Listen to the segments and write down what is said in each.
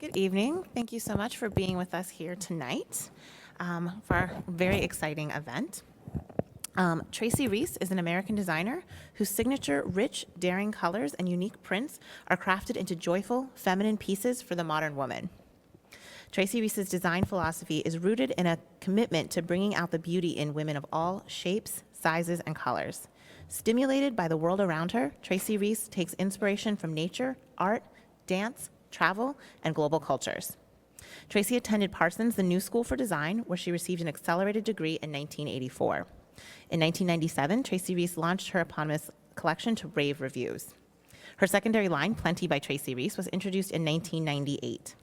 Good evening. Thank you so much for being with us here tonight for our very exciting event. Tracy Reese is an American designer whose signature rich, daring colors and unique prints are crafted into joyful, feminine pieces for the modern woman. Tracy Reese's design philosophy is rooted in a commitment to bringing out the beauty in women of all shapes, sizes, and colors. Stimulated by the world around her, Tracy Reese takes inspiration from nature, art, dance, travel, and global cultures. Tracy attended Parsons, the New School for Design, where she received an accelerated degree in 1984. In 1997, Tracy Reese launched her eponymous collection to rave reviews. Her secondary line, Plenty by Tracy Reese, was introduced in 1998.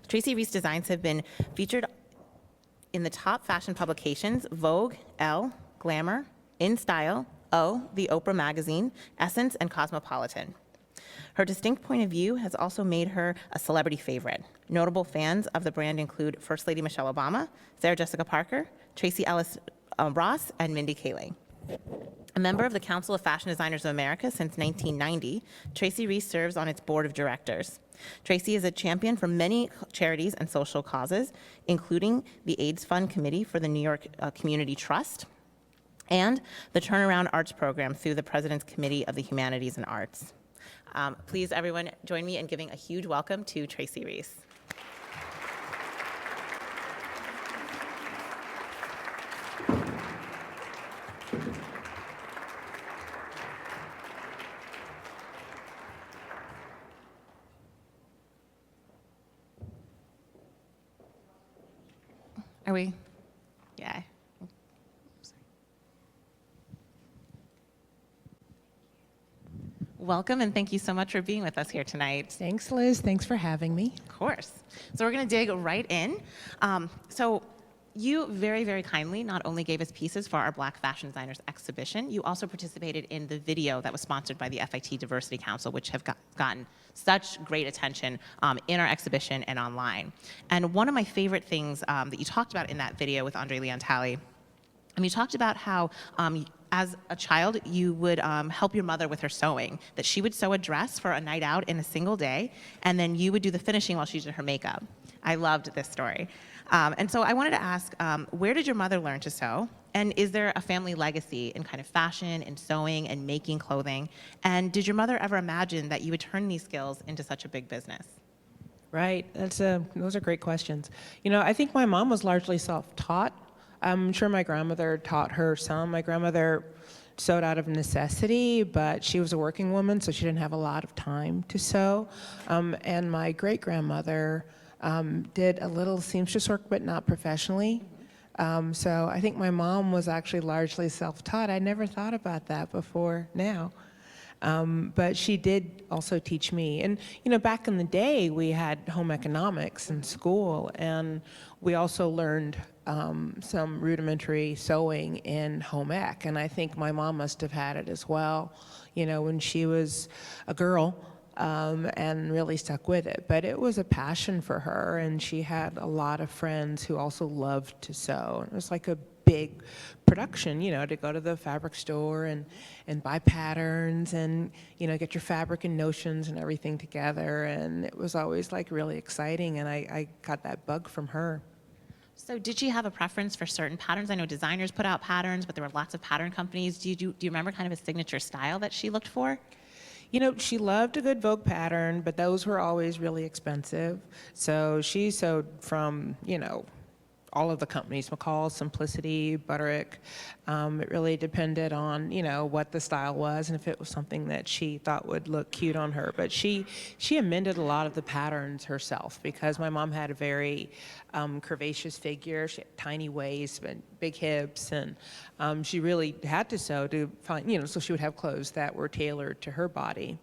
Tracy Reese designs have been featured in the top fashion publications, Vogue, Elle, Glamour, In Style, O, The Oprah Magazine, Essence, and Cosmopolitan. Her distinct point of view has also made her a celebrity favorite. Notable fans of the brand include First Lady Michelle Obama, Sarah Jessica Parker, Tracy Ellis Ross, and Mindy Kaling. A member of the Council of Fashion Designers of America since 1990, Tracy Reese serves on its board of directors. Tracy is a champion for many charities and social causes, including the AIDS Fund Committee for the New York Community Trust and the Turnaround Arts Program through the President's Committee of the Humanities and Arts. Please, everyone, join me in giving a huge welcome to Tracy Reese. Are we? Yeah. Welcome, and thank you so much for being with us here tonight. Thanks, Liz. Thanks for having me. Of course. So we're going to dig right in. So you very, very kindly not only gave us pieces for our Black Fashion Designers exhibition, you also participated in the video that was sponsored by the FIT Diversity Council, which have gotten such great attention in our exhibition and online. And one of my favorite things that you talked about in that video with Andre Leon Talley, you talked about how as a child, you would help your mother with her sewing, that she would sew a dress for a night out in a single day, and then you would do the finishing while she did her makeup. I loved this story. And so I wanted to ask, where did your mother learn to sew? And is there a family legacy in kind of fashion and sewing and making clothing? And did your mother ever imagine that you would turn these skills into such a big business? Right. Those are great questions. You know, I think my mom was largely self-taught. I'm sure my grandmother taught her some. My grandmother sewed out of necessity, but she was a working woman, so she didn't have a lot of time to sew. And my great-grandmother did a little seamstress work, but not professionally. So I think my mom was actually largely self-taught. I never thought about that before now. But she did also teach me. And, you know, back in the day, we had home economics in school, and we also learned some rudimentary sewing in home ec. And I think my mom must have had it as well, you know, when she was a girl, and really stuck with it. But it was a passion for her, and she had a lot of friends who also loved to sew. It was like a big production, you know, to go to the fabric store and buy patterns and, you know, get your fabric and notions and everything together. And it was always like really exciting, and I got that bug from her. So did she have a preference for certain patterns? I know designers put out patterns, but there were lots of pattern companies. Do you remember kind of a signature style that she looked for? You know, she loved a good Vogue pattern, but those were always really expensive. So she sewed from, you know, all of the companies, McCall, Simplicity, Butterick. It really depended on, you know, what the style was and if it was something that she thought would look cute on her. But she amended a lot of the patterns herself because my mom had a very curvaceous figure. She had tiny waist and big hips, and she really had to sew to find, you know, so she would have clothes that were tailored to her body.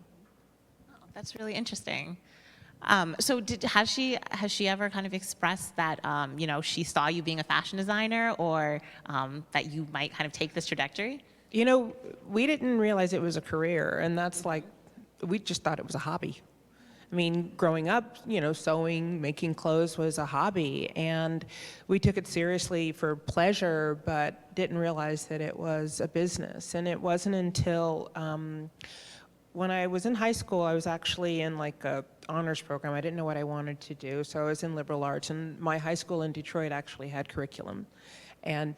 Oh, that's really interesting. So has she ever kind of expressed that, you know, she saw you being a fashion designer, or that you might kind of take this trajectory? You know, we didn't realize it was a career, and that's like, we just thought it was a hobby. I mean, growing up, you know, sewing, making clothes was a hobby, and we took it seriously for pleasure, but didn't realize that it was a business. And it wasn't until when I was in high school, I was actually in like a honors program. I didn't know what I wanted to do, so I was in liberal arts. And my high school in Detroit actually had curriculum, and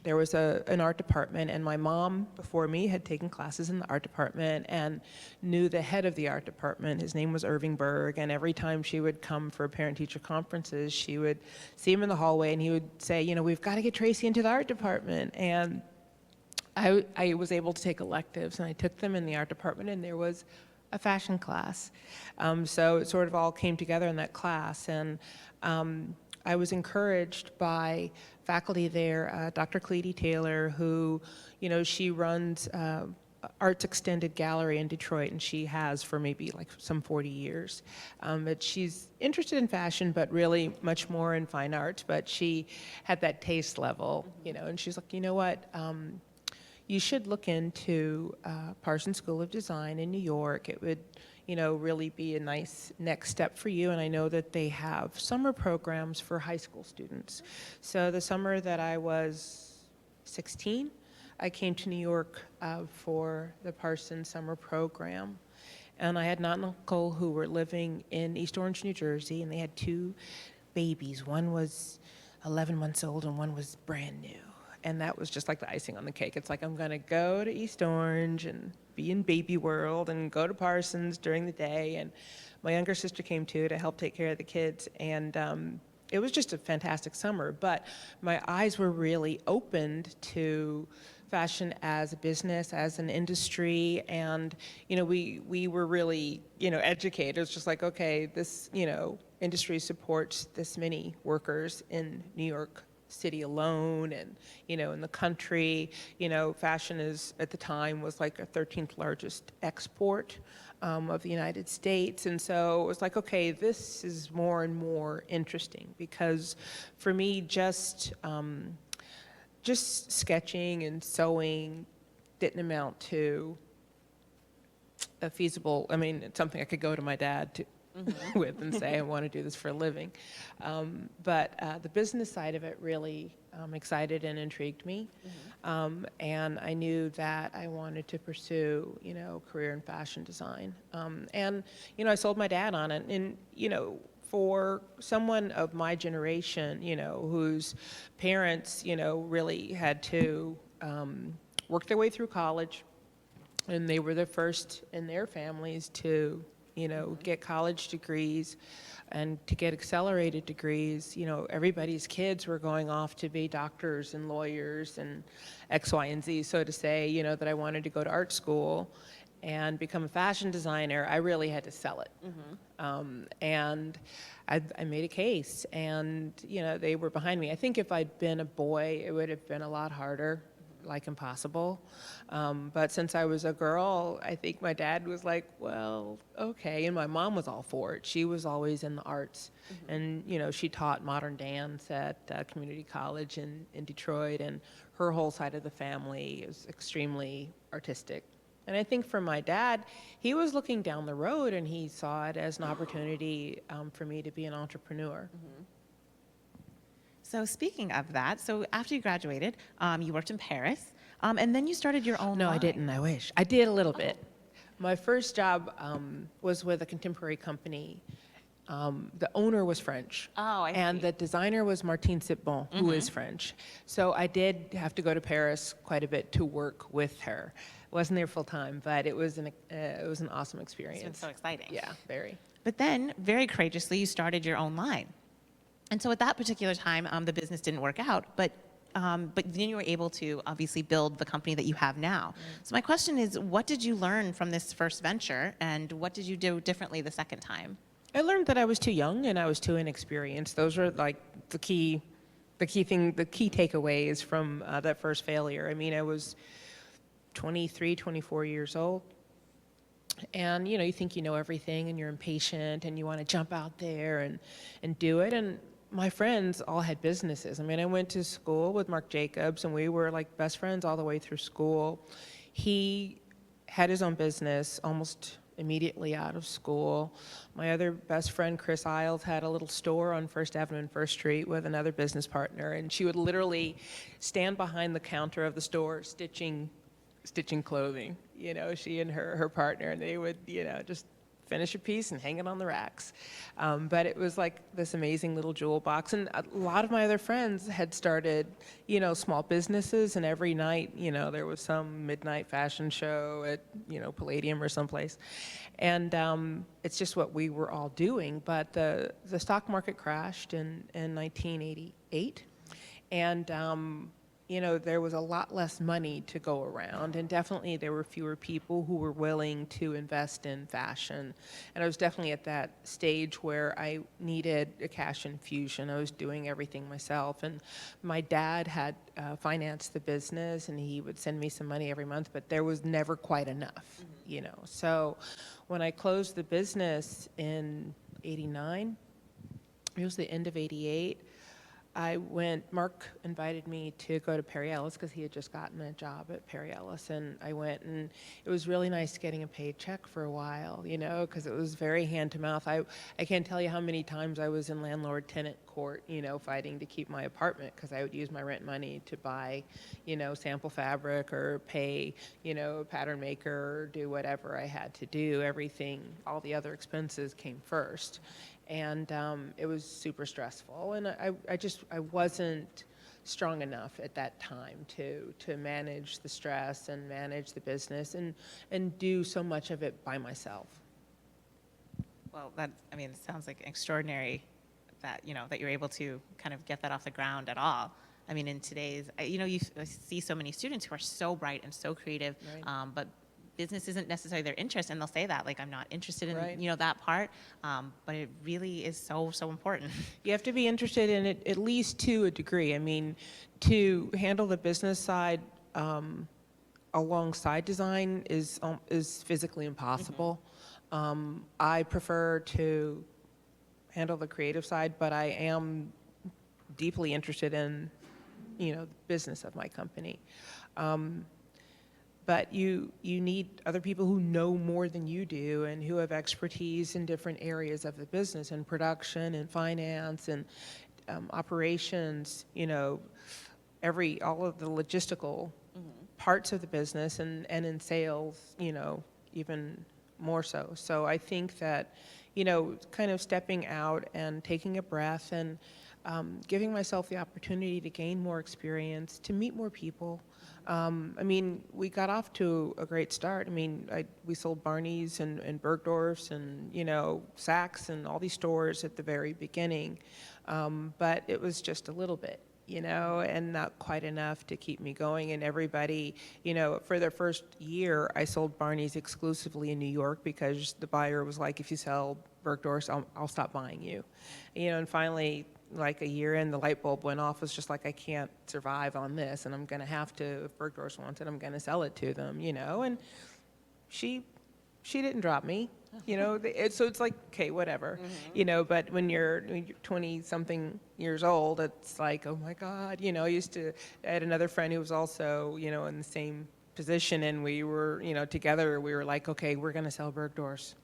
there was an art department. And my mom, before me, had taken classes in the art department and knew the head of the art department. His name was Irving Berg. And every time she would come for parent-teacher conferences, she would see him in the hallway, and he would say, you know, we've got to get Tracy into the art department. And I was able to take electives, and I took them in the art department, and there was a fashion class. So it sort of all came together in that class, and I was encouraged by faculty there, Dr. Cleety Taylor, who, you know, she runs Arts Extended Gallery in Detroit, and she has for maybe like some 40 years. But she's interested in fashion, but really much more in fine arts, but she had that taste level, you know, and she's like, you know what, you should look into Parsons School of Design in New York. It would, you know, really be a nice next step for you. And I know that they have summer programs for high school students. So the summer that I was 16, I came to New York for the Parsons summer program. And I had an aunt and uncle who were living in East Orange, New Jersey, and they had 2 babies. One was 11 months old and one was brand new. And that was just like the icing on the cake. It's like, I'm going to go to East Orange and be in baby world and go to Parsons during the day. And my younger sister came too to help take care of the kids. And it was just a fantastic summer. But my eyes were really opened to fashion as a business, as an industry. And, you know, we were really, you know, educated. It was just like, okay, this, you know, industry supports this many workers in New York City alone, and, you know, in the country. You know, fashion is, at the time, was like a 13th largest export of the United States. And so it was like, okay, this is more and more interesting, because for me, just sketching and sewing didn't amount to a feasible, I mean, it's something I could go to my dad to with and say, I want to do this for a living. But the business side of it really excited and intrigued me. And I knew that I wanted to pursue, you know, career in fashion design. And, you know, I sold my dad on it. And, you know, for someone of my generation, you know, whose parents, you know, really had to work their way through college, and they were the first in their families to, you know, get college degrees and to get accelerated degrees. You know, everybody's kids were going off to be doctors and lawyers and X, Y, and Z. So to say, you know, that I wanted to go to art school and become a fashion designer, I really had to sell it. And I made a case, and, you know, they were behind me. I think if I'd been a boy, it would have been a lot harder, like impossible. But since I was a girl, I think my dad was like, well, okay. And my mom was all for it. She was always in the arts. And, you know, she taught modern dance at community college in Detroit, and her whole side of the family is extremely artistic. And I think for my dad, he was looking down the road, and he saw it as an opportunity for me to be an entrepreneur. So speaking of that, so after you graduated, you worked in Paris, and then you started your own No, line. I didn't. I wish. I did a little bit. My first job was with a contemporary company. The owner was French. Oh, I And see. the designer was Martine Sitbon, who is French. So I did have to go to Paris quite a bit to work with her. Wasn't there full time, but it was an awesome experience. It's been so exciting. Yeah, very. But then, very courageously, you started your own line. And so at that particular time, the business didn't work out, but then you were able to obviously build the company that you have now. So my question is, what did you learn from this first venture, and what did you do differently the second time? I learned that I was too young and I was too inexperienced. Those are like the key takeaways from that first failure. I mean, I was 23, 24 years old. And, you know, you think you know everything, and you're impatient, and you want to jump out there and do it. And my friends all had businesses. I mean, I went to school with Marc Jacobs, and we were like best friends all the way through school. He had his own business almost immediately out of school. My other best friend, Chris Isles, had a little store on First Avenue and First Street with another business partner, and she would literally stand behind the counter of the store stitching clothing, she and her partner, and they would, just finish a piece and hang it on the racks. But it was like this amazing little jewel box. And a lot of my other friends had started, small businesses, and every night, there was some midnight fashion show at, Palladium or someplace. And it's just what we were all doing. But the stock market crashed in 1988. And there was a lot less money to go around, and definitely there were fewer people who were willing to invest in fashion. And I was definitely at that stage where I needed a cash infusion. I was doing everything myself, and my dad had financed the business, and he would send me some money every month, but there was never quite enough, So when I closed the business in '89, it was the end of '88, Mark invited me to go to Perry Ellis because he had just gotten a job at Perry Ellis, and I went, and it was really nice getting a paycheck for a while, because it was very hand to mouth. I can't tell you how many times I was in landlord-tenant court, fighting to keep my apartment because I would use my rent money to buy, sample fabric or pay, a pattern maker or do whatever I had to do. Everything, all the other expenses came first. And it was super stressful, and I wasn't strong enough at that time to manage the stress and manage the business and do so much of it by myself. Well, it sounds like extraordinary that, that you're able to kind of get that off the ground at all. In today's, you see so many students who are so bright and so creative, Right. But business isn't necessarily their interest, and they'll say that, like, I'm not interested in, Right. that part, but it really is so, so important. You have to be interested in it at least to a degree. To handle the business side alongside design is physically impossible. I prefer to handle the creative side, but I am deeply interested in, the business of my company. But you need other people who know more than you do and who have expertise in different areas of the business, and production and finance and operations, all of the logistical parts of the business, and in sales, even more so. So I think that, kind of stepping out and taking a breath and giving myself the opportunity to gain more experience, to meet more people. We got off to a great start. We sold Barney's and Bergdorf's and, Saks and all these stores at the very beginning. But it was just a little bit, and not quite enough to keep me going. And everybody, for their first year, I sold Barney's exclusively in New York because the buyer was like, if you sell Bergdorf's, I'll stop buying you. And finally, like a year in, the light bulb went off. It was just like, I can't survive on this, and I'm going to have to, if Bergdorf's wants it, I'm going to sell it to them, and she didn't drop me, so it's like, okay, whatever, but when you're 20 something years old, it's like, oh my God, I had another friend who was also, in the same position, and we were, together, we were like, okay, we're going to sell Bergdorf's.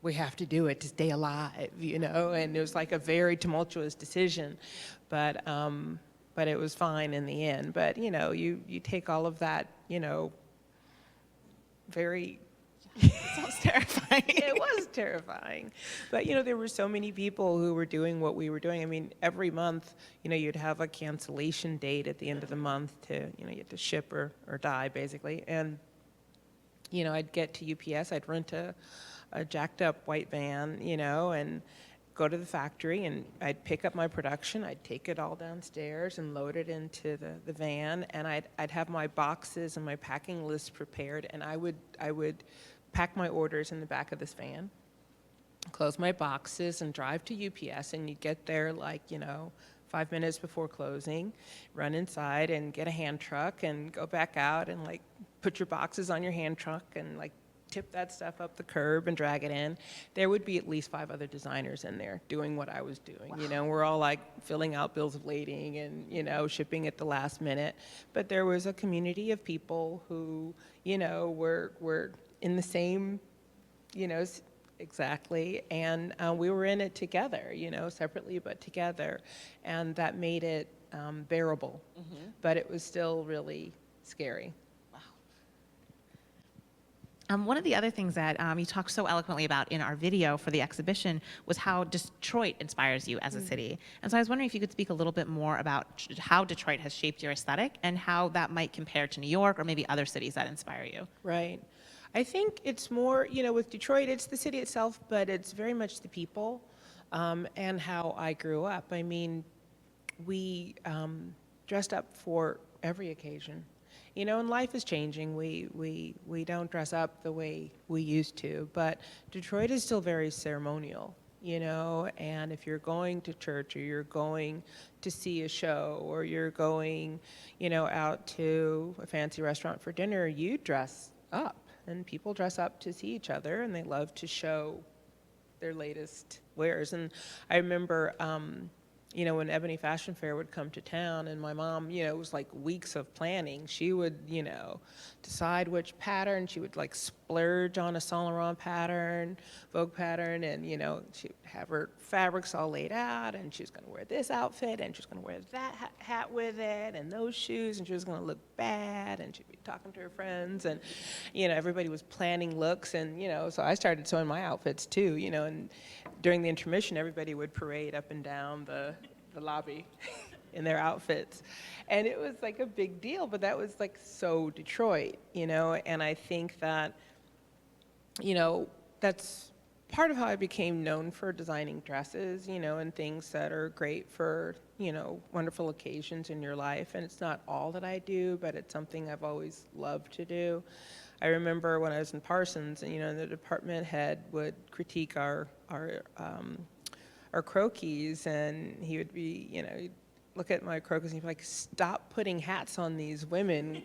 We have to do it to stay alive, and it was like a very tumultuous decision, but it was fine in the end. But, you take all of that, very... It sounds terrifying. It was terrifying. But, there were so many people who were doing what we were doing. Every month, you'd have a cancellation date at the end of the month to, you had to ship or die, basically. And, I'd get to UPS, I'd rent a jacked up white van, and go to the factory, and I'd pick up my production, I'd take it all downstairs and load it into the van, and I'd have my boxes and my packing list prepared, and I would pack my orders in the back of this van, close my boxes, and drive to UPS, and you'd get there 5 minutes before closing, run inside and get a hand truck and go back out and put your boxes on your hand truck and tip that stuff up the curb and drag it in. There would be at least 5 other designers in there doing what I was doing. Wow. We're all filling out bills of lading and, shipping at the last minute. But there was a community of people who, were in the same, exactly. And we were in it together, separately but together. And that made it bearable. But it was still really scary. One of the other things that you talked so eloquently about in our video for the exhibition was how Detroit inspires you as a city. And so I was wondering if you could speak a little bit more about how Detroit has shaped your aesthetic and how that might compare to New York or maybe other cities that inspire you. Right. I think it's more, with Detroit, it's the city itself, but it's very much the people and how I grew up. I mean, we dressed up for every occasion. And life is changing. We don't dress up the way we used to, but Detroit is still very ceremonial, and if you're going to church or you're going to see a show or you're going, out to a fancy restaurant for dinner, you dress up, and people dress up to see each other, and they love to show their latest wares. And I remember, when Ebony Fashion Fair would come to town, and my mom, it was like weeks of planning. She would, decide which pattern. She would like splurge on a Saint Laurent pattern, Vogue pattern, and, she'd have her fabrics all laid out, and she was going to wear this outfit, and she was going to wear that hat with it, and those shoes, and she was going to look bad, and she'd be talking to her friends, and, everybody was planning looks, and, so I started sewing my outfits too, and during the intermission, everybody would parade up and down the lobby in their outfits. And it was like a big deal, but that was like so Detroit, and I think that, that's part of how I became known for designing dresses, and things that are great for, wonderful occasions in your life. And it's not all that I do, but it's something I've always loved to do. I remember when I was in Parsons, and, the department head would critique our croquis, and he would be, he'd look at my croquis and he'd be like, "Stop putting hats on these women.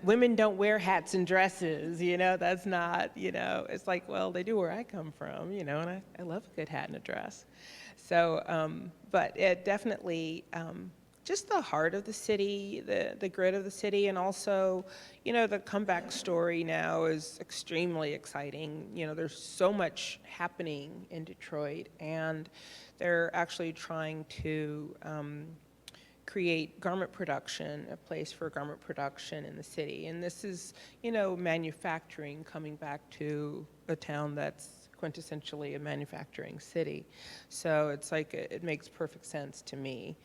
Women don't wear hats and dresses, that's not, it's like, well, they do where I come from, and I love a good hat and a dress." So, but it definitely, just the heart of the city, the grit of the city, and also, the comeback story now is extremely exciting. There's so much happening in Detroit, and they're actually trying to create garment production, a place for garment production in the city. And this is, manufacturing coming back to a town that's quintessentially a manufacturing city. So it's like, it makes perfect sense to me.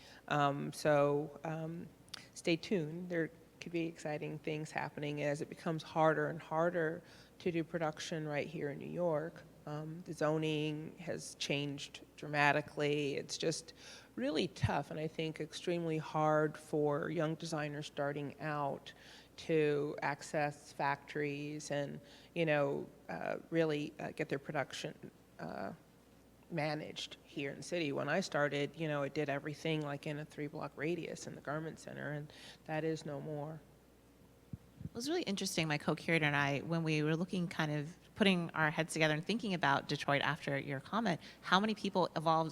Stay tuned. There could be exciting things happening as it becomes harder and harder to do production right here in New York. The zoning has changed dramatically. It's just really tough, and I think extremely hard for young designers starting out to access factories and, really get their production managed here in the city. When I started, it did everything like in a 3-block radius in the garment center, and that is no more. It was really interesting, my co-curator and I, when we were looking, kind of putting our heads together and thinking about Detroit after your comment, how many people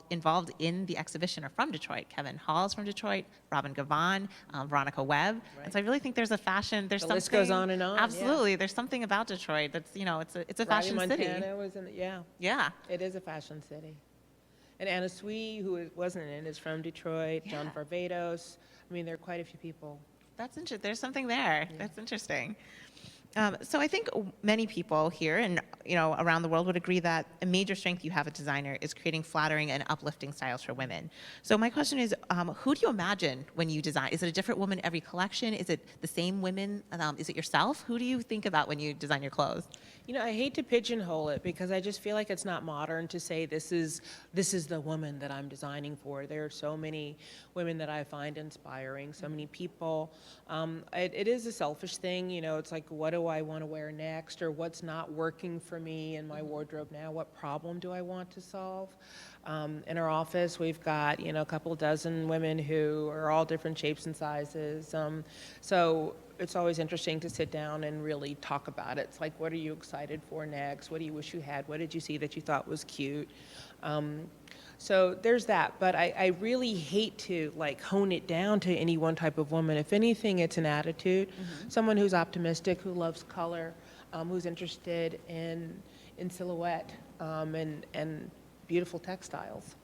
involved in the exhibition are from Detroit. Kevin Hall's from Detroit, Robin Gavon, Veronica Webb. Right. And so I really think there's a fashion, there's The something. list goes on and on. Absolutely. Yeah. There's something about Detroit that's, it's a Riley fashion city. Montana was in it, yeah. Yeah. It is a fashion city. And Anna Sui, who wasn't in it, is from Detroit. Yeah. John Varvatos. I mean, there are quite a few people. That's interesting. There's something there. Yeah. That's interesting. So I think many people here and around the world would agree that a major strength you have as a designer is creating flattering and uplifting styles for women. So my question is, who do you imagine when you design? Is it a different woman every collection? Is it the same women? Is it yourself? Who do you think about when you design your clothes? I hate to pigeonhole it because I just feel like it's not modern to say this is the woman that I'm designing for. There are so many women that I find inspiring, so many people. It is a selfish thing, it's like, what do I want to wear next, or what's not working for me in my wardrobe now? What problem do I want to solve? In our office, we've got, a couple dozen women who are all different shapes and sizes. So it's always interesting to sit down and really talk about it. It's like, what are you excited for next? What do you wish you had? What did you see that you thought was cute? So there's that, but I really hate to hone it down to any one type of woman. If anything, it's an attitude. Mm-hmm. Someone who's optimistic, who loves color, who's interested in silhouette and beautiful textiles.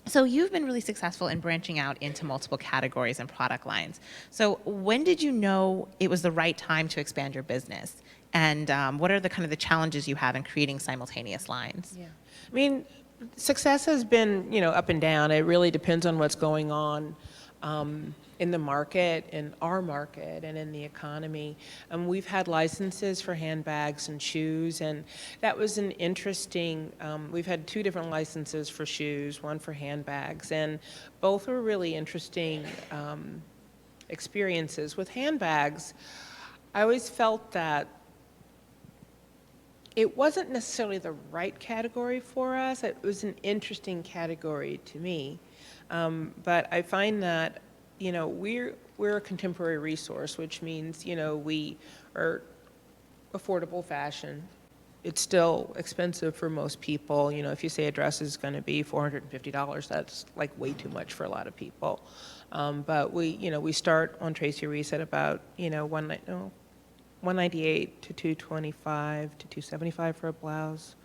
So you've been really successful in branching out into multiple categories and product lines. So when did you know it was the right time to expand your business? And what are the kind of the challenges you have in creating simultaneous lines? Yeah. I mean, success has been, up and down. It really depends on what's going on in the market, in our market, and in the economy. We've had licenses for handbags and shoes, and that was an interesting, we've had 2 different licenses for shoes, one for handbags, and both were really interesting experiences. With handbags, I always felt that it wasn't necessarily the right category for us. It was an interesting category to me. But I find that, we're a contemporary resource, which means, we are affordable fashion. It's still expensive for most people. If you say a dress is going to be $450, that's like way too much for a lot of people. But we start on Tracy Reese at about, 198 to 225 to 275 for a blouse,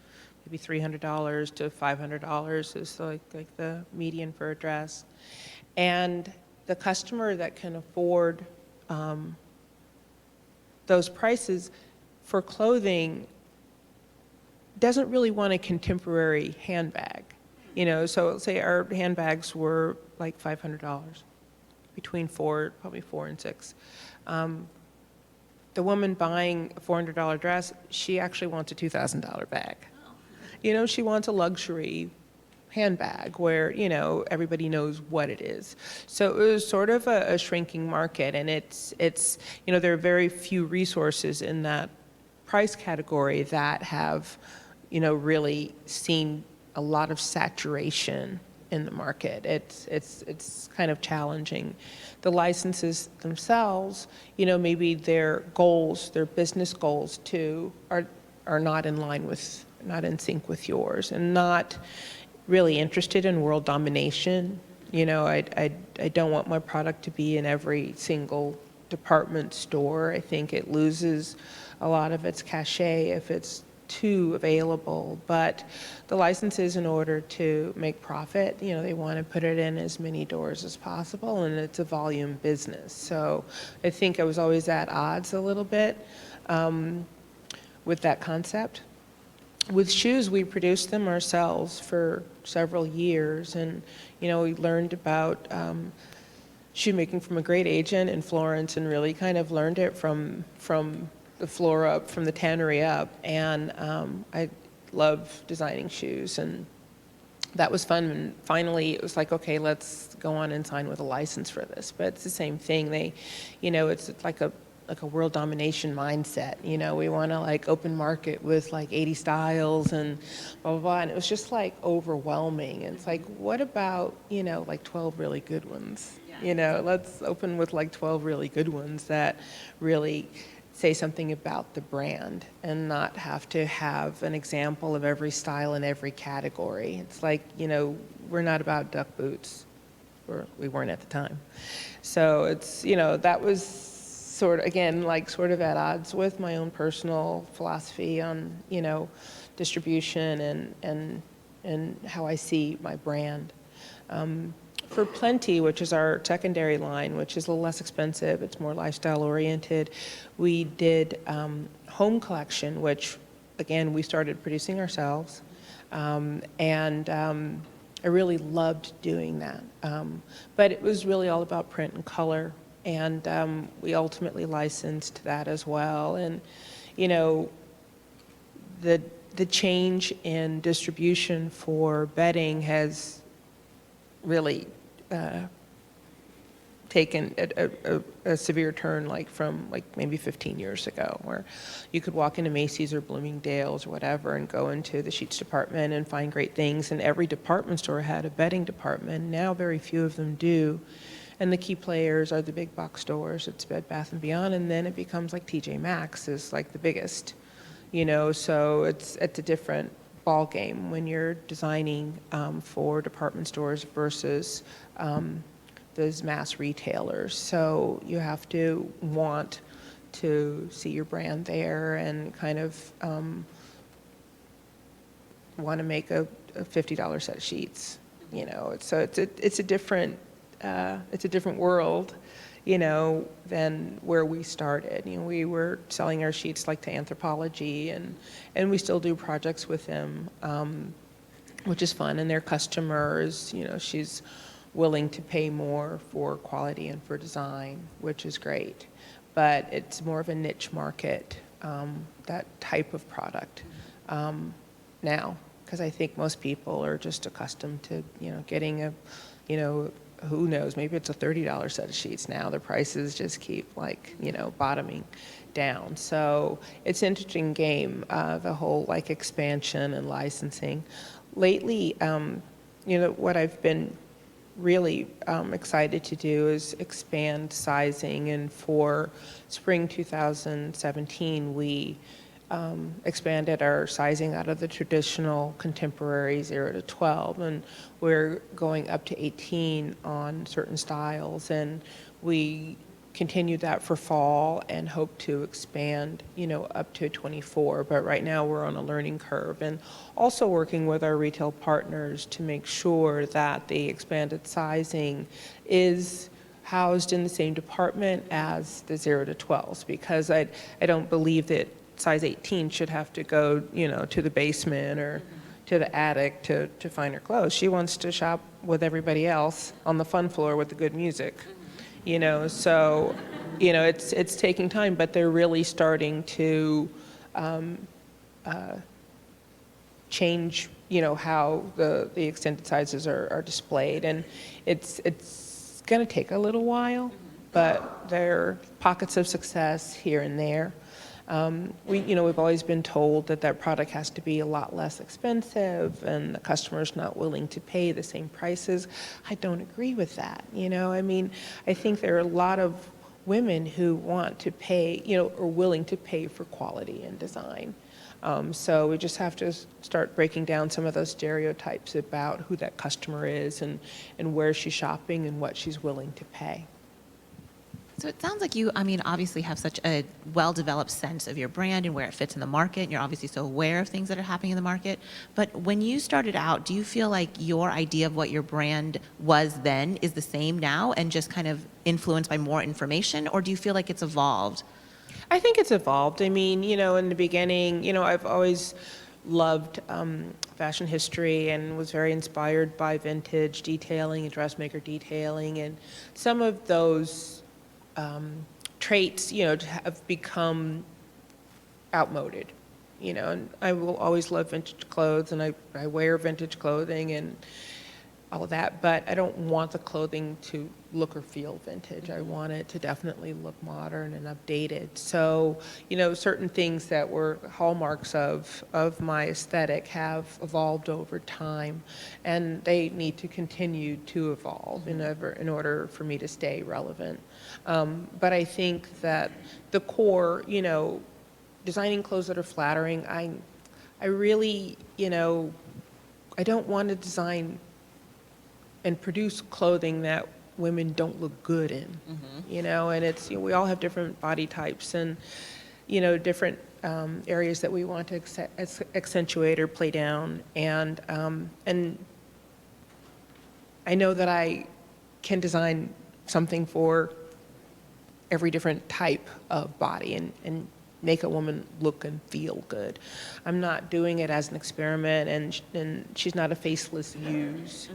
maybe $300 to $500 is like the median for a dress. And the customer that can afford those prices for clothing doesn't really want a contemporary handbag. So say our handbags were like $500, between probably four and six. The woman buying a $400 dress, she actually wants a $2,000 bag. She wants a luxury handbag where, everybody knows what it is. So it was sort of a shrinking market, and it's there are very few resources in that price category that have, really seen a lot of saturation in the market. It's kind of challenging. The licenses themselves, maybe their goals, their business goals too, are not in sync with yours, and not really interested in world domination. I don't want my product to be in every single department store. I think it loses a lot of its cachet if it's too available. But the licenses, in order to make profit, they want to put it in as many doors as possible, and it's a volume business. So I think I was always at odds a little bit with that concept. With shoes, we produced them ourselves for several years, and we learned about shoemaking from a great agent in Florence, and really kind of learned it from the floor up, from the tannery up. And I love designing shoes, and that was fun. And finally, it was like, okay, let's go on and sign with a license for this. But it's the same thing. It's like a world domination mindset. We want to open market with 80 styles and blah, blah, blah. And it was just overwhelming. And it's like, what about, 12 really good ones? Yeah. Let's open with 12 really good ones that really say something about the brand, and not have to have an example of every style in every category. It's we're not about duck boots, or we weren't at the time. So it's, that was sort of at odds with my own personal philosophy on, distribution and how I see my brand. For Plenty, which is our secondary line, which is a little less expensive, it's more lifestyle oriented, we did home collection, which again we started producing ourselves, and I really loved doing that. But it was really all about print and color, and we ultimately licensed that as well. And the change in distribution for bedding has really taken a severe turn, from maybe 15 years ago, where you could walk into Macy's or Bloomingdale's or whatever and go into the sheets department and find great things, and every department store had a bedding department. Now very few of them do, and the key players are the big box stores. It's Bed Bath & Beyond, and then it becomes TJ Maxx is the biggest, so it's a different ball game when you're designing for department stores versus those mass retailers. So you have to want to see your brand there, and kind of want to make a $50 set of sheets. you know. So it's a different world, you know, than where we started. You know, we were selling our sheets like to Anthropologie, and we still do projects with them, which is fun. And their customers, you know, she's willing to pay more for quality and for design, which is great. But it's more of a niche market, that type of product now, because I think most people are just accustomed to, you know, getting a, you know, who knows, maybe it's a $30 set of sheets now. The prices just keep, like, you know, bottoming down. So it's an interesting game, the whole like expansion and licensing. Lately, you know, what I've been really excited to do is expand sizing, and for spring 2017 we expanded our sizing out of the traditional contemporary 0 to 12, and we're going up to 18 on certain styles, and we continue that for fall and hope to expand, you know, up to 24. But right now we're on a learning curve, and also working with our retail partners to make sure that the expanded sizing is housed in the same department as the 0 to 12s, because I don't believe that size 18 should have to go, you know, to the basement or to the attic to find her clothes. She wants to shop with everybody else on the fun floor with the good music, you know. So, you know, it's taking time, but they're really starting to change, you know, how the extended sizes are displayed, and it's going to take a little while, but there are pockets of success here and there. We've always been told that product has to be a lot less expensive, and the customer's not willing to pay the same prices. I don't agree with that. You know, I mean, I think there are a lot of women who want to pay, you know, are willing to pay for quality and design. So we just have to start breaking down some of those stereotypes about who that customer is, and where she's shopping and what she's willing to pay. So it sounds like you, I mean, obviously have such a well-developed sense of your brand and where it fits in the market. And you're obviously so aware of things that are happening in the market. But when you started out, do you feel like your idea of what your brand was then is the same now and just kind of influenced by more information? Or do you feel like it's evolved? I think it's evolved. I mean, you know, in the beginning, you know, I've always loved fashion history and was very inspired by vintage detailing and dressmaker detailing. And some of those traits, you know, have become outmoded, you know, and I will always love vintage clothes, and I wear vintage clothing and all of that, but I don't want the clothing to look or feel vintage. I want it to definitely look modern and updated. So, you know, certain things that were hallmarks of my aesthetic have evolved over time, and they need to continue to evolve in order for me to stay relevant. But I think that the core, you know, designing clothes that are flattering, I really, you know, I don't want to design and produce clothing that women don't look good in, you know, and it's, you know, we all have different body types and, you know, different areas that we want to accentuate or play down, and I know that I can design something for every different type of body and make a woman look and feel good. I'm not doing it as an experiment, and she's not a faceless use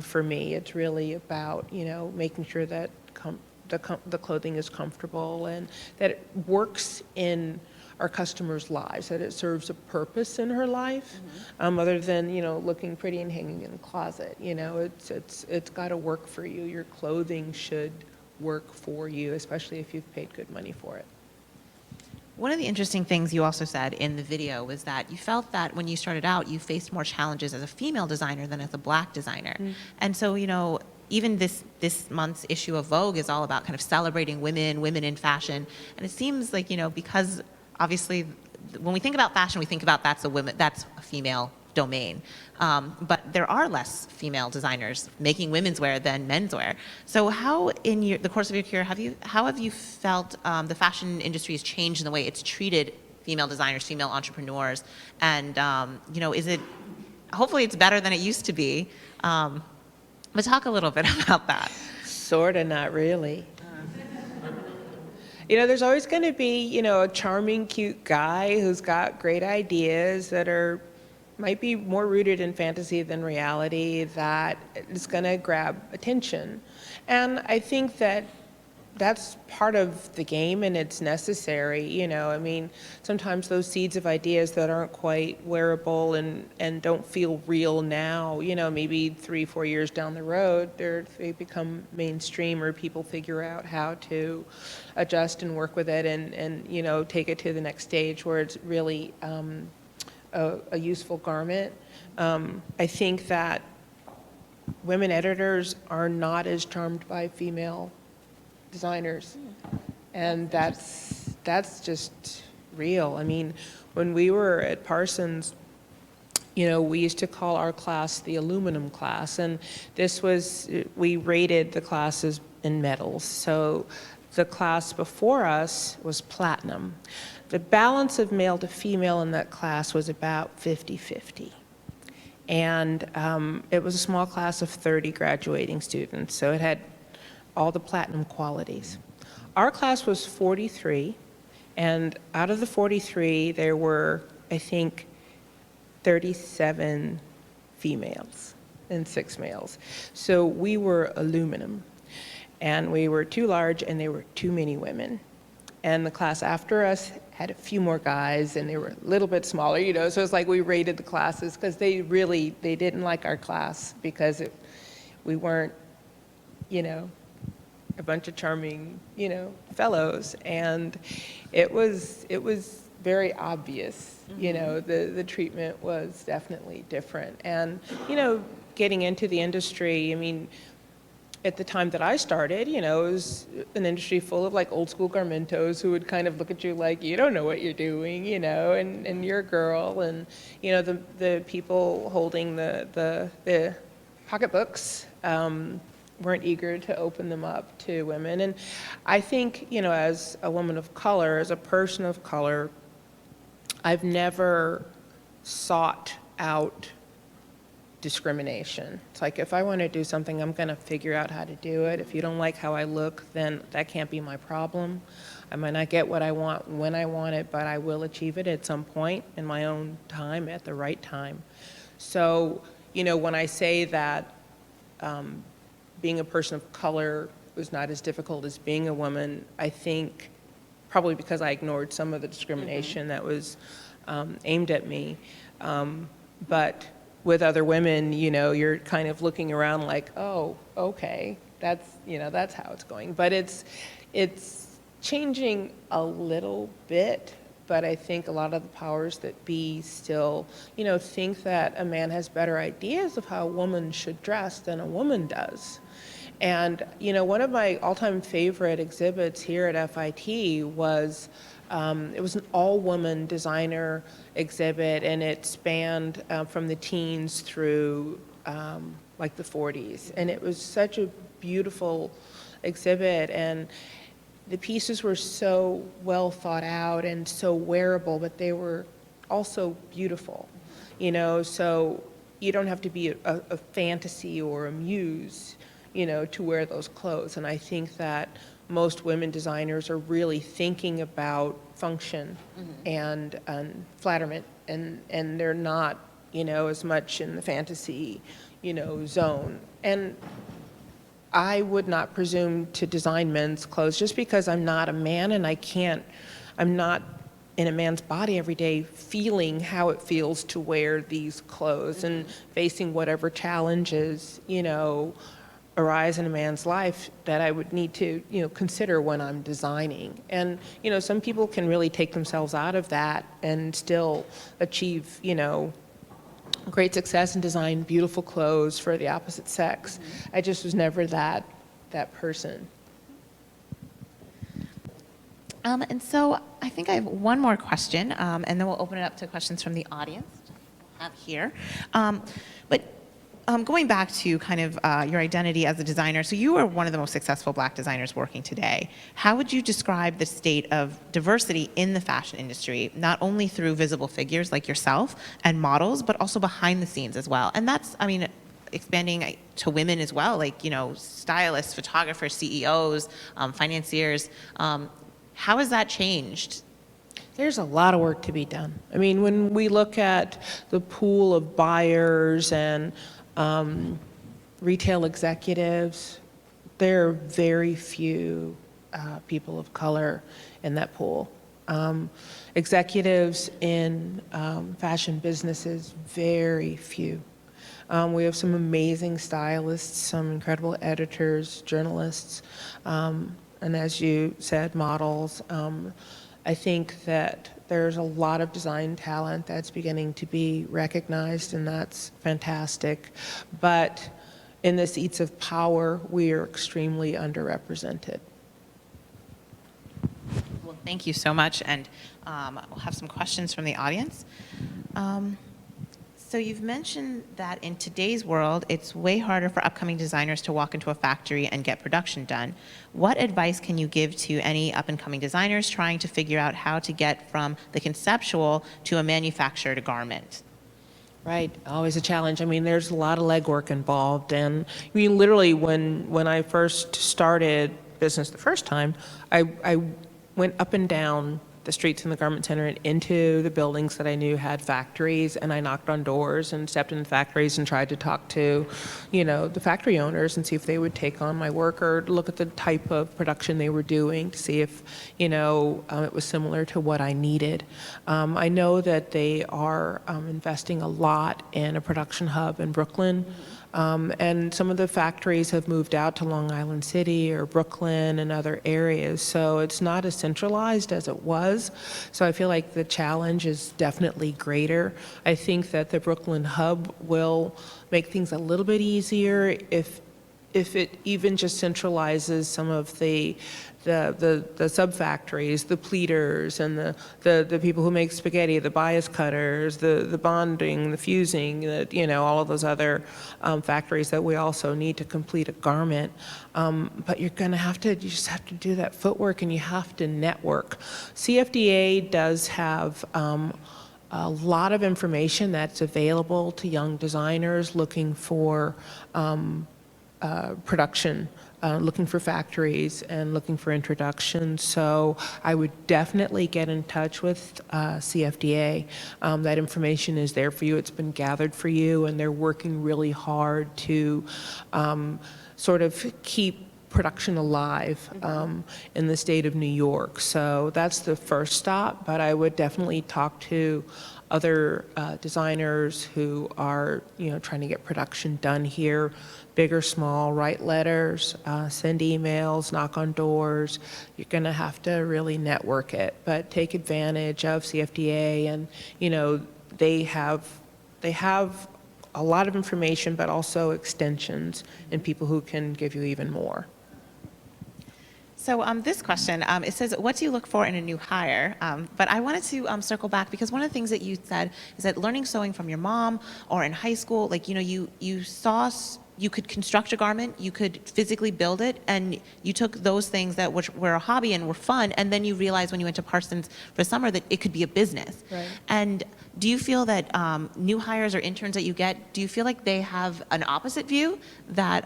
for me. It's really about, you know, making sure that the clothing is comfortable and that it works in our customers' lives, that it serves a purpose in her life, other than, you know, looking pretty and hanging in a closet. You know, it's got to work for you. Your clothing should work for you, especially if you've paid good money for it. One of the interesting things you also said in the video was that you felt that when you started out, you faced more challenges as a female designer than as a Black designer. And so, you know, even this month's issue of Vogue is all about kind of celebrating women in fashion. And it seems like, you know, because obviously when we think about fashion, we think about that's a female domain. But there are less female designers making women's wear than men's wear. So how, in the course of your career, how have you felt the fashion industry has changed in the way it's treated female designers, female entrepreneurs? And, you know, hopefully it's better than it used to be, But talk a little bit about that. Sorta, not really. You know, there's always going to be, you know, a charming, cute guy who's got great ideas that might be more rooted in fantasy than reality, that is going to grab attention. And I think that that's part of the game, and it's necessary. You know, I mean, sometimes those seeds of ideas that aren't quite wearable and don't feel real now, you know, maybe 3-4 years down the road, they become mainstream, or people figure out how to adjust and work with it, and you know, take it to the next stage where it's really a useful garment. I think that women editors are not as charmed by female designers, and that's just real. I mean, when we were at Parsons, you know, we used to call our class the aluminum class, and we rated the classes in metals. So the class before us was platinum. The balance of male to female in that class was about 50-50. And it was a small class of 30 graduating students, so it had all the platinum qualities. Our class was 43, and out of the 43, there were, I think, 37 females and 6 males. So we were aluminum, and we were too large, and there were too many women. And the class after us had a few more guys, and they were a little bit smaller, you know, so it's like we rated the classes, because they didn't like our class, because we weren't, you know, a bunch of charming, you know, fellows, and it was very obvious, you know, the treatment was definitely different. And, you know, getting into the industry, I mean, at the time that I started, you know, it was an industry full of like old school garmentos who would kind of look at you like, you don't know what you're doing, you know, and you're a girl, and, you know, the people holding the pocketbooks, weren't eager to open them up to women. And I think, you know, as a woman of color, as a person of color, I've never sought out discrimination. It's like, if I want to do something, I'm going to figure out how to do it. If you don't like how I look, then that can't be my problem. I might not get what I want when I want it, but I will achieve it at some point in my own time, at the right time. So, you know, when I say that being a person of color was not as difficult as being a woman, I think probably because I ignored some of the discrimination that was aimed at me. But with other women, you know, you're kind of looking around like, oh, okay, that's, you know, that's how it's going. But it's changing a little bit, but I think a lot of the powers that be still, you know, think that a man has better ideas of how a woman should dress than a woman does. And, you know, one of my all-time favorite exhibits here at FIT was, it was an all-woman designer exhibit, and it spanned from the teens through like the 40s. And it was such a beautiful exhibit, and the pieces were so well thought out and so wearable, but they were also beautiful, you know, so you don't have to be a fantasy or a muse, you know, to wear those clothes. And I think that most women designers are really thinking about function and flatterment, and they're not, you know, as much in the fantasy, you know, zone. And I would not presume to design men's clothes just because I'm not a man, and I'm not in a man's body every day feeling how it feels to wear these clothes and facing whatever challenges, you know, arise in a man's life that I would need to, you know, consider when I'm designing. And, you know, some people can really take themselves out of that and still achieve, you know, great success and design beautiful clothes for the opposite sex. I just was never that person. And so I think I have one more question, and then we'll open it up to questions from the audience we'll have here. But going back to kind of your identity as a designer, so you are one of the most successful Black designers working today. How would you describe the state of diversity in the fashion industry, not only through visible figures like yourself and models, but also behind the scenes as well? And that's, I mean, expanding to women as well, like, stylists, photographers, CEOs, financiers. How has that changed? There's a lot of work to be done. I mean, when we look at the pool of buyers and retail executives, there are very few people of color in that pool. Executives in fashion businesses, very few. We have some amazing stylists, some incredible editors, journalists, and as you said, models. I think that there's a lot of design talent that's beginning to be recognized, and that's fantastic. But in the seats of power, we are extremely underrepresented. Well, thank you so much, and we'll have some questions from the audience. So you've mentioned that in today's world, it's way harder for upcoming designers to walk into a factory and get production done. What advice can you give to any up-and-coming designers trying to figure out how to get from the conceptual to a manufactured garment? Right, always a challenge. I mean, there's a lot of legwork involved, and I mean, literally, when I first started business the first time, I went up and down the streets in the garment center and into the buildings that I knew had factories, and I knocked on doors and stepped in the factories and tried to talk to, the factory owners and see if they would take on my work or look at the type of production they were doing to see if, it was similar to what I needed. I know that they are investing a lot in a production hub in Brooklyn. And some of the factories have moved out to Long Island City or Brooklyn and other areas, so it's not as centralized as it was. So I feel like the challenge is definitely greater. I think that the Brooklyn hub will make things a little bit easier if it even just centralizes some of the sub-factories, the pleaters, and the people who make spaghetti, the bias cutters, the bonding, the fusing, all of those other factories that we also need to complete a garment. But you just have to do that footwork, and you have to network. CFDA does have a lot of information that's available to young designers looking for production, looking for factories and looking for introductions. So I would definitely get in touch with CFDA. That information is there for you. It's been gathered for you, and they're working really hard to sort of keep production alive in the state of New York. So that's the first stop, but I would definitely talk to other designers who are trying to get production done here, big or small. Write letters, send emails, knock on doors. You're going to have to really network it, but take advantage of CFDA, and they have a lot of information, but also extensions and people who can give you even more. So this question, it says, what do you look for in a new hire? But I wanted to circle back, because one of the things that you said is that learning sewing from your mom or in high school, like, you saw you could construct a garment, you could physically build it, and you took those things that were a hobby and were fun, and then you realized when you went to Parsons for summer that it could be a business. Right. And do you feel that new hires or interns that you get, do you feel like they have an opposite view, that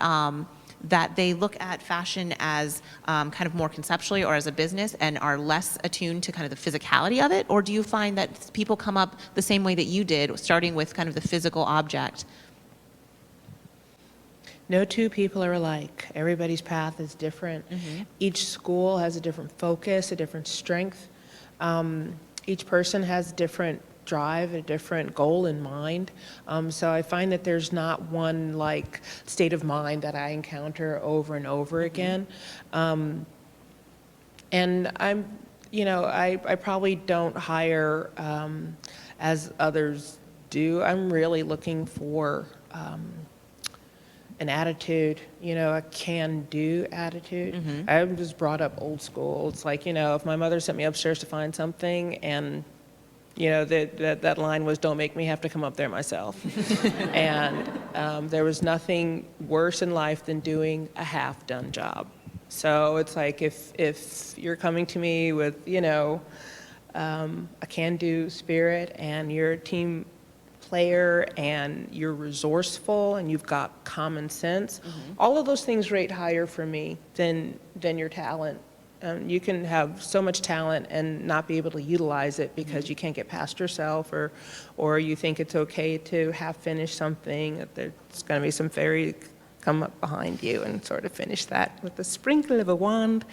that they look at fashion as kind of more conceptually or as a business and are less attuned to kind of the physicality of it? Or do you find that people come up the same way that you did, starting with kind of the physical object? No two people are alike. Everybody's path is different. Mm-hmm. Each school has a different focus, a different strength. Each person has different drive, a different goal in mind. So I find that there's not one state of mind that I encounter over and over again. And I'm, I probably don't hire as others do. I'm really looking for an attitude, a can-do attitude. Mm-hmm. I'm just brought up old school. It's like, if my mother sent me upstairs to find something, and that line was, "Don't make me have to come up there myself." And there was nothing worse in life than doing a half-done job. So it's like, if you're coming to me with, a can-do spirit, and you're a team player and you're resourceful and you've got common sense, all of those things rate higher for me than your talent. You can have so much talent and not be able to utilize it because you can't get past yourself, or you think it's okay to half finish something, that there's going to be some fairy come up behind you and sort of finish that with a sprinkle of a wand.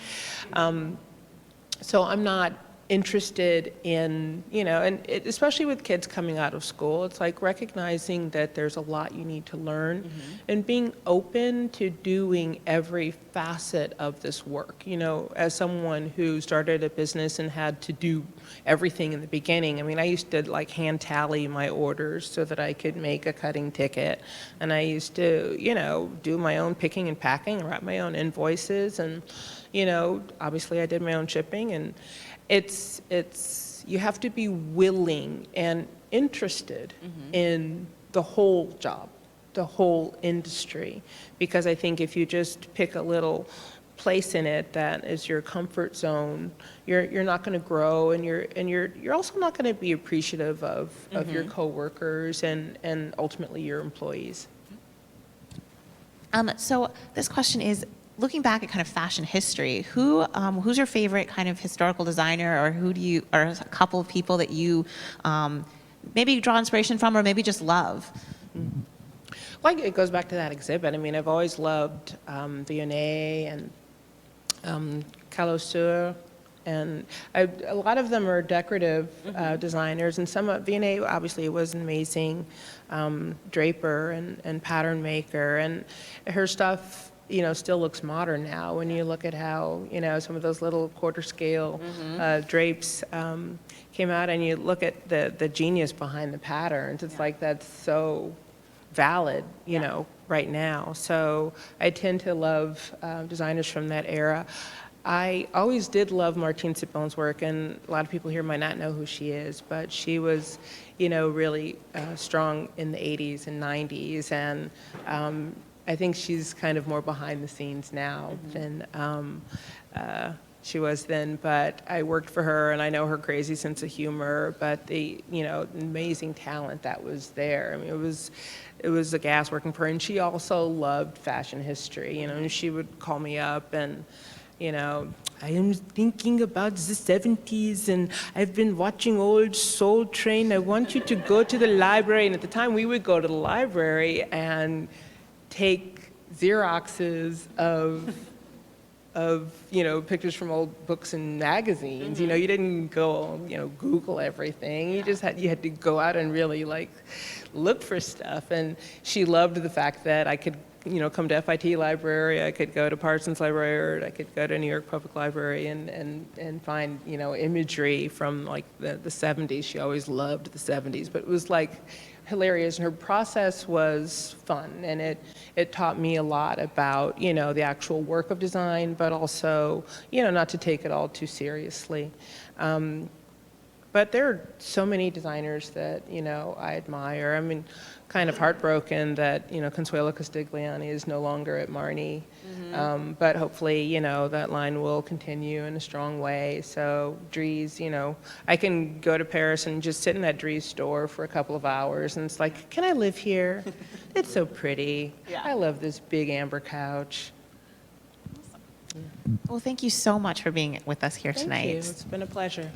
So I'm not interested in, and especially with kids coming out of school, it's like recognizing that there's a lot you need to learn and being open to doing every facet of this work. As someone who started a business and had to do everything in the beginning, I mean, I used to like hand tally my orders so that I could make a cutting ticket. And I used to, do my own picking and packing, write my own invoices, and, obviously I did my own shipping. And you have to be willing and interested in the whole job, the whole industry, because I think if you just pick a little place in it that is your comfort zone, you're not going to grow, and you're also not going to be appreciative of your coworkers and ultimately your employees. So this question is, looking back at kind of fashion history, who's your favorite kind of historical designer, or or a couple of people that you maybe draw inspiration from, or maybe just love? Well, it goes back to that exhibit. I mean, I've always loved Vionnet and Calossure, and a lot of them are decorative designers, and Vionnet obviously was an amazing draper and pattern maker, and her stuff still looks modern now when you look at how, some of those little quarter scale drapes came out, and you look at the genius behind the patterns. It's like that's so valid, right now. So I tend to love designers from that era. I always did love Martine Cipon's work, and a lot of people here might not know who she is, but she was, really strong in the 80s and 90s, and I think she's kind of more behind the scenes now than she was then. But I worked for her, and I know her crazy sense of humor, but the amazing talent that was there. I mean, it was a gas working for her, and she also loved fashion history. And she would call me up and, I am thinking about the 70s, and I've been watching old Soul Train. I want you to go to the library. And at the time, we would go to the library and take Xeroxes of pictures from old books and magazines. You didn't go, Google everything. You had to go out and really look for stuff. And she loved the fact that I could, come to FIT Library, I could go to Parsons Library, or I could go to New York Public Library and find, imagery from the 70s. She always loved the 70s, but it was hilarious, and her process was fun, and it taught me a lot about the actual work of design, but also not to take it all too seriously. But there are so many designers that I admire. I mean, kind of heartbroken that Consuelo Castigliani is no longer at Marni, but hopefully that line will continue in a strong way. So Dries, I can go to Paris and just sit in that Dries store for a couple of hours, and it's like, can I live here? It's so pretty. Yeah. I love this big amber couch. Well, thank you so much for being with us here tonight. Thank you. It's been a pleasure.